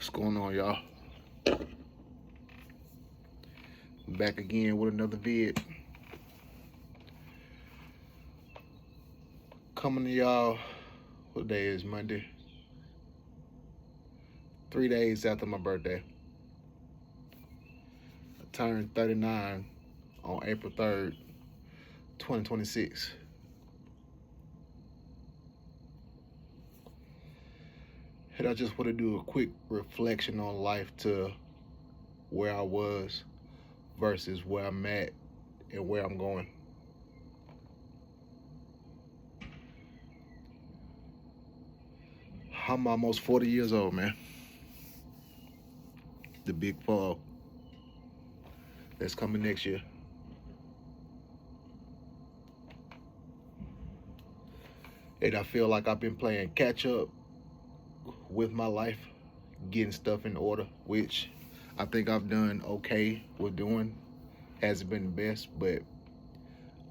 What's going on, y'all? Back again with another vid. Coming to y'all, what day is Monday? 3 days after my birthday. I turned 39 on April 3rd, 2026. And I just want to do a quick reflection on life to where I was versus where I'm at and where I'm going. I'm almost 40 years old, man. The big fall that's coming next year. And I feel like I've been playing catch up with my life, getting stuff in order, which I think I've done okay with doing. Hasn't been the best, but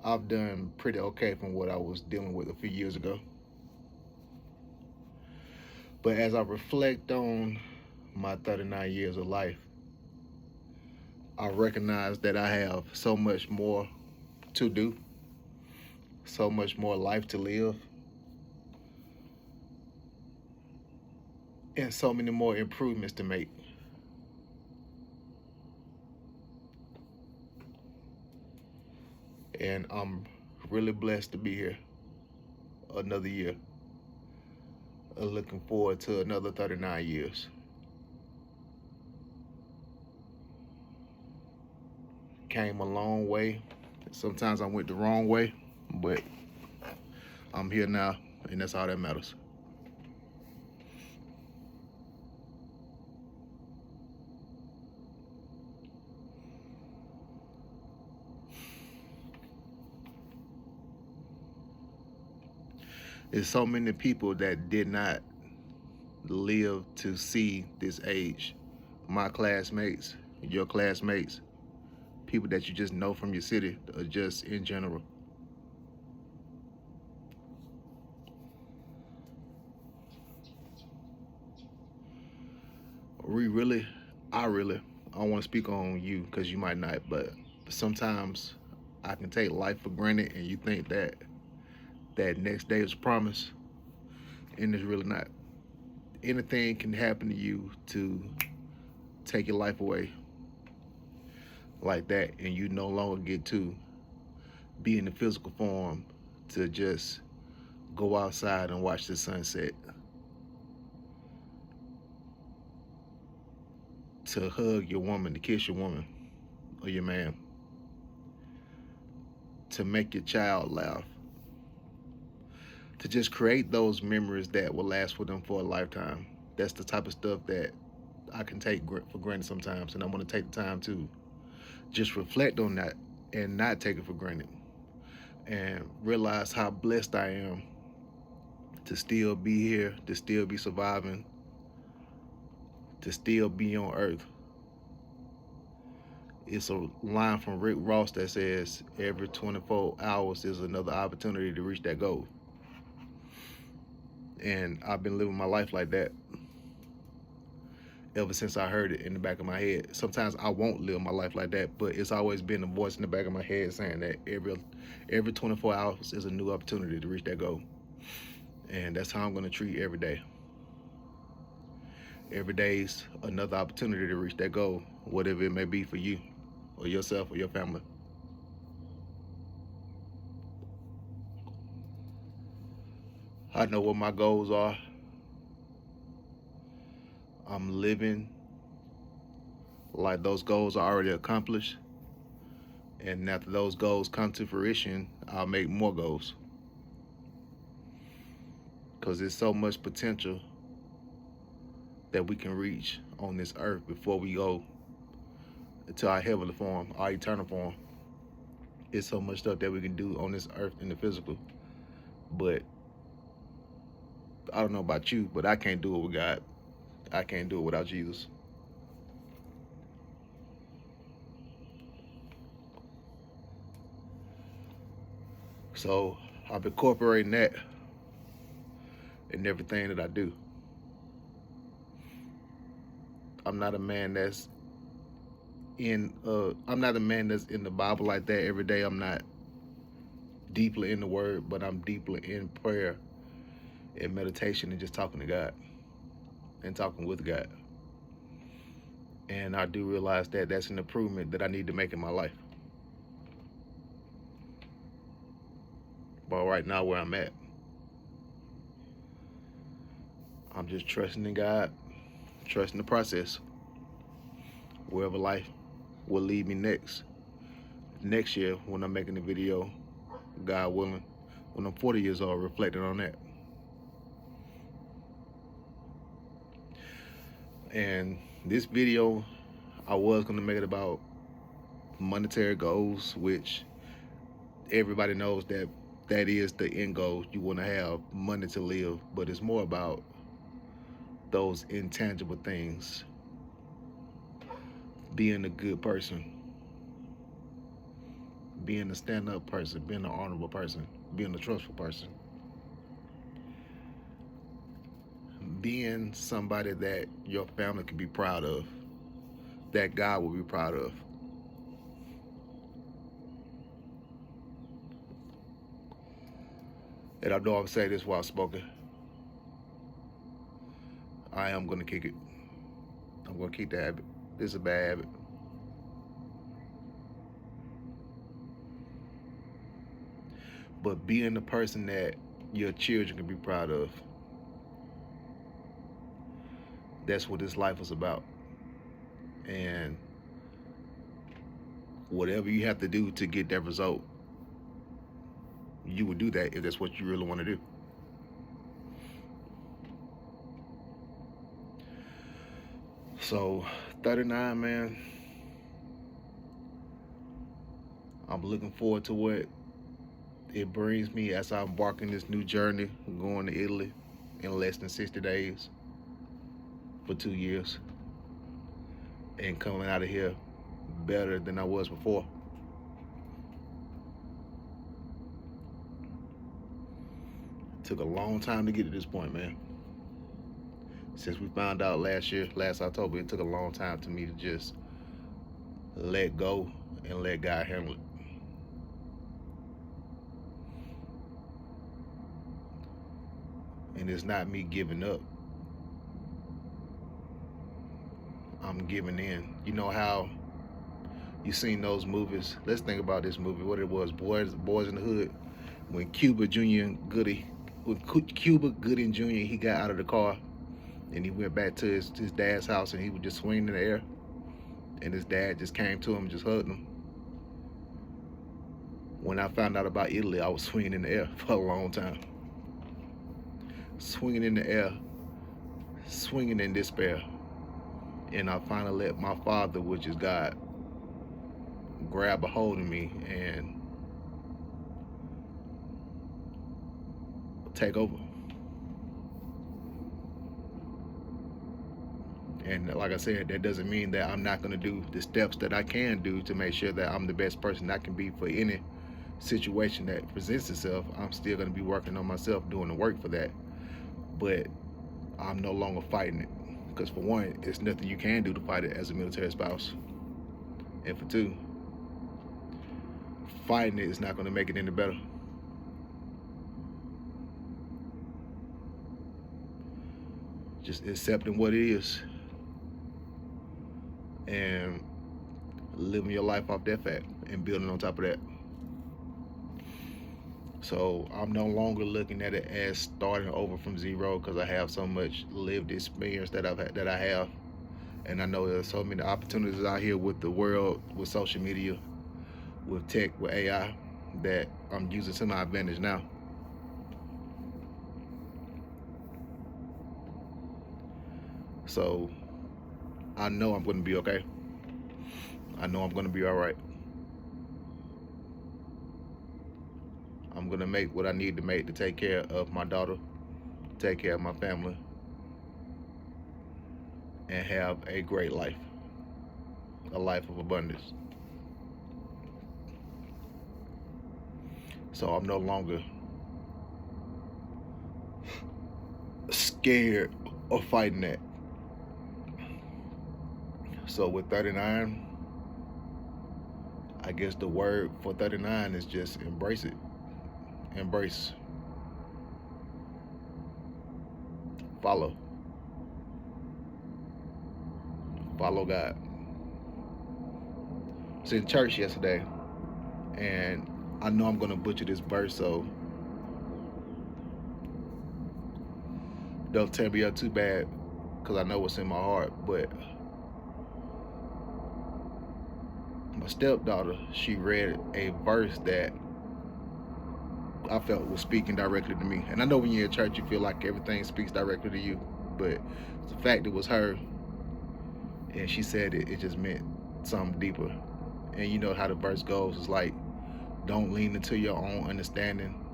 I've done pretty okay from what I was dealing with a few years ago. But as I reflect on my 39 years of life, I recognize that I have so much more to do, so much more life to live, and so many more improvements to make. And I'm really blessed to be here another year. Looking forward to another 39 years. Came a long way. Sometimes I went the wrong way, but I'm here now, and that's all that matters. There's so many people that did not live to see this age. My classmates, your classmates, people that you just know from your city, or just in general. I don't want to speak on you because you might not, but sometimes I can take life for granted, and you think that that next day is promised, and it's really not. Anything can happen to you to take your life away like that, and you no longer get to be in the physical form to just go outside and watch the sunset, to hug your woman, to kiss your woman or your man, to make your child laugh, to just create those memories that will last for them for a lifetime. That's the type of stuff that I can take for granted sometimes, and I'm going to take the time to just reflect on that and not take it for granted, and realize how blessed I am to still be here, to still be surviving, to still be on earth. It's a line from Rick Ross that says every 24 hours is another opportunity to reach that goal. And I've been living my life like that ever since I heard it in the back of my head. Sometimes I won't live my life like that, but it's always been a voice in the back of my head saying that every 24 hours is a new opportunity to reach that goal. And that's how I'm going to treat every day. Every day's another opportunity to reach that goal, whatever it may be for you or yourself or your family. I know what my goals are. I'm living like those goals are already accomplished. And after those goals come to fruition, I'll make more goals. Because there's so much potential that we can reach on this earth before we go to our heavenly form, our eternal form. It's so much stuff that we can do on this earth in the physical. But I don't know about you, but I can't do it with God. I can't do it without Jesus. So I've been incorporating that in everything that I do. I'm not a man that's I'm not a man that's in the Bible like that every day. I'm not deeply in the word, but I'm deeply in prayer and meditation and just talking to God and talking with God. And I do realize that that's an improvement that I need to make in my life. But right now, where I'm at, I'm just trusting in God, trusting the process. Wherever life will lead me next year when I'm making the video, God willing, when I'm 40 years old, reflecting on that. And this video, I was going to make it about monetary goals, which everybody knows that that is the end goal. You want to have money to live, but it's more about those intangible things. Being a good person, being a stand-up person, being an honorable person, being a trustful person, being somebody that your family can be proud of, that God will be proud of. And I know I'm saying this while spoken. I am going to kick it. I'm going to keep the habit. This is a bad habit. But being the person that your children can be proud of, that's what this life is about. And whatever you have to do to get that result, you would do that if that's what you really want to do. So 39, man, I'm looking forward to what it brings me as I'm embarking this new journey, going to Italy in less than 60 days for 2 years and coming out of here better than I was before. It took a long time to get to this point, man. Since we found out last October, it took a long time to me to just let go and let God handle it. And it's not me giving up. I'm giving in. You know how you seen those movies? Let's think about this movie, what it was, Boys in the Hood. When Cuba Gooding Jr., he got out of the car and he went back to his dad's house and he was just swinging in the air. And his dad just came to him and just hugged him. When I found out about Italy, I was swinging in the air for a long time. Swinging in the air, swinging in despair. And I finally let my Father, which is God, grab a hold of me and take over. And like I said, that doesn't mean that I'm not going to do the steps that I can do to make sure that I'm the best person I can be for any situation that presents itself. I'm still going to be working on myself, doing the work for that. But I'm no longer fighting it. Because for one, it's nothing you can do to fight it as a military spouse. And for two, fighting it is not going to make it any better. Just accepting what it is and living your life off that fact and building on top of that. So I'm no longer looking at it as starting over from zero because I have so much lived experience that I have, and I know there's so many opportunities out here with the world, with social media, with tech, with AI, that I'm using to my advantage now. So I know I'm going to be okay. I know I'm going to be all right. I'm going to make what I need to make to take care of my daughter, take care of my family, and have a great life, a life of abundance. So I'm no longer scared of fighting that. So with 39, I guess the word for 39 is just embrace it. Embrace. Follow. Follow God. I was in church yesterday, and I know I'm gonna butcher this verse, so don't tear me up too bad, because I know what's in my heart. But my stepdaughter, she read a verse that I felt was speaking directly to me. And I know when you're in church, you feel like everything speaks directly to you, but the fact it was her, and she said it just meant something deeper. And you know how the verse goes, it's like, don't lean into your own understanding,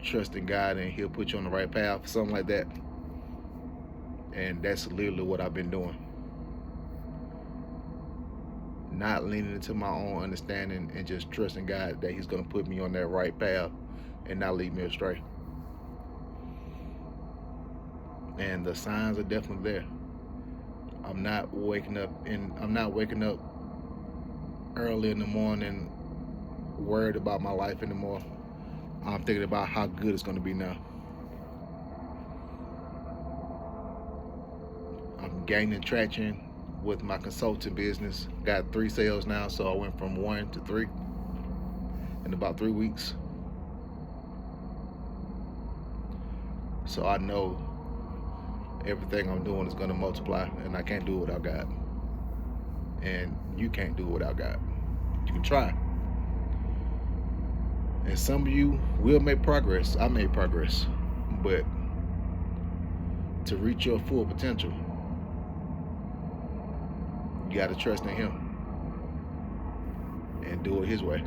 trust in God, and He'll put you on the right path, something like that. And that's literally what I've been doing. Not leaning into my own understanding and just trusting God that He's gonna put me on that right path and not lead me astray. And the signs are definitely there. I'm not waking up early in the morning worried about my life anymore. I'm thinking about how good it's gonna be now. I'm gaining traction with my consulting business. Got 3 sales now, so I went from 1 to 3 in about 3 weeks. So I know everything I'm doing is gonna multiply, and I can't do it without God. And you can't do it without God. You can try. And some of you will make progress. I made progress. But to reach your full potential, you gotta trust in Him and do it His way.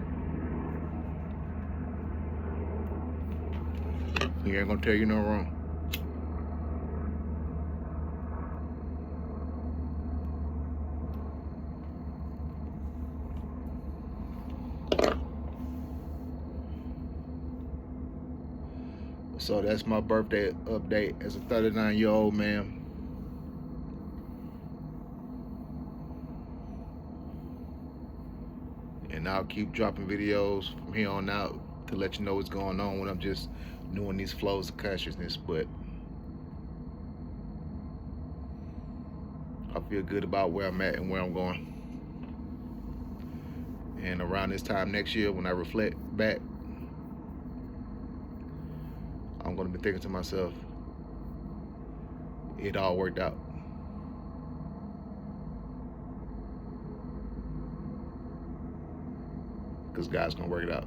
He ain't gonna tell you no wrong. So that's my birthday update as a 39-year-old man. And I'll keep dropping videos from here on out to let you know what's going on when I'm just doing these flows of consciousness. But I feel good about where I'm at and where I'm going. And around this time next year, when I reflect back, I'm going to be thinking to myself, it all worked out. Because God's going to work it out.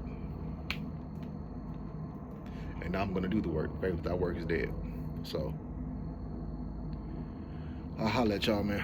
And I'm going to do the work. Faith without work is dead. So, I'll holler at y'all, man.